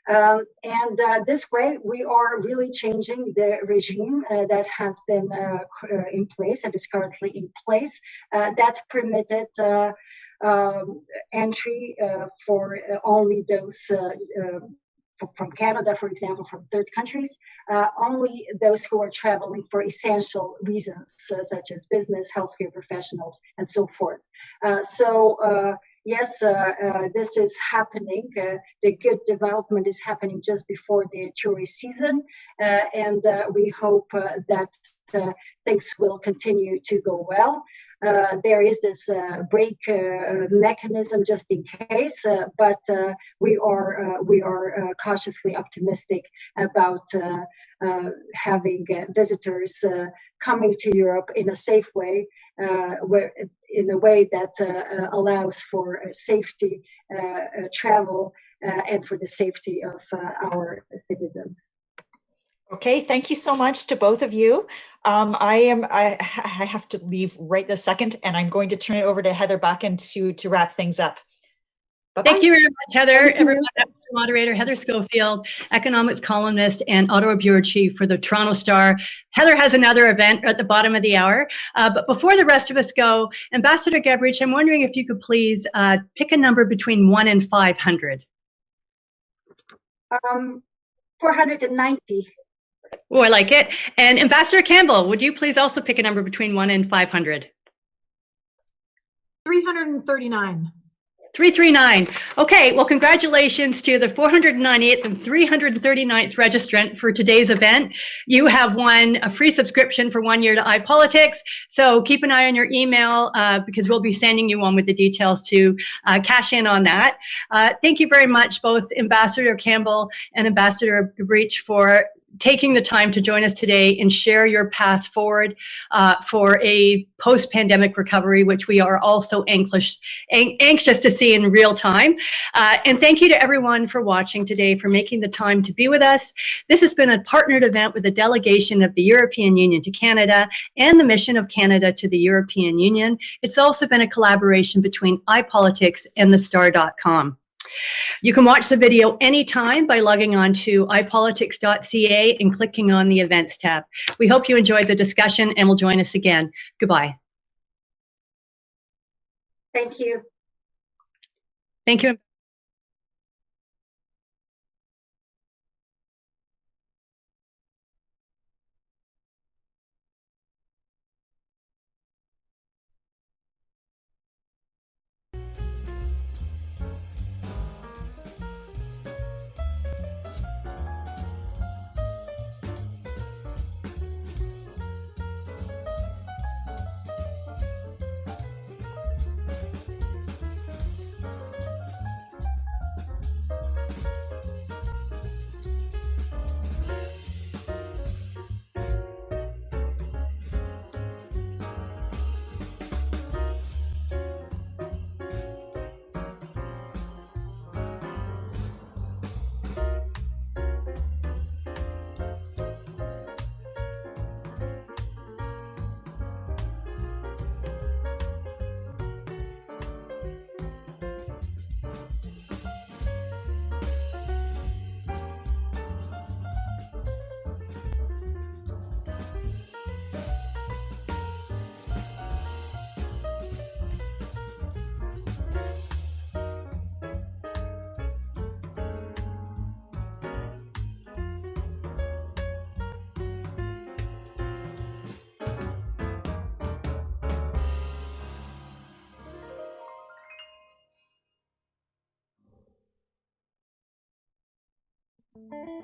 And this way, we are really changing the regime that has been in place, that is currently in place, that permitted entry for only those from Canada, for example, from third countries, only those who are traveling for essential reasons, such as business, healthcare professionals, and so forth. Yes, this is happening. The good development is happening just before the tourist season, and we hope that things will continue to go well. There is this break mechanism just in case, but we are cautiously optimistic about having visitors coming to Europe in a safe way, in a way that allows for safety travel and for the safety of our citizens. Okay, thank you so much to both of you. I have to leave right this second, and I'm going to turn it over to Heather Bakken to wrap things up. Bye-bye. Thank you very much, Heather. Thank you. Everyone, that was the moderator, Heather Schofield, economics columnist and Ottawa bureau chief for the Toronto Star. Heather has another event at the bottom of the hour. But before the rest of us go, Ambassador Gabrič, I'm wondering if you could please pick a number between 1 and 500. 490. Oh, I like it. And Ambassador Campbell, would you please also pick a number between 1 and 500? 339. 339. Okay, well, congratulations to the 498th and 339th registrant for today's event. You have won a free subscription for 1 year to iPolitics. So keep an eye on your email because we'll be sending you one with the details to cash in on that. Thank you very much, both Ambassador Campbell and Ambassador Gabrič, for taking the time to join us today and share your path forward for a post-pandemic recovery, which we are also anxious to see in real time. And thank you to everyone for watching today, for making the time to be with us. This has been a partnered event with a delegation of the European Union to Canada and the mission of Canada to the European Union. It's also been a collaboration between iPolitics and thestar.com. You can watch the video anytime by logging on to ipolitics.ca and clicking on the events tab. We hope you enjoyed the discussion and will join us again. Goodbye. Thank you. Thank you.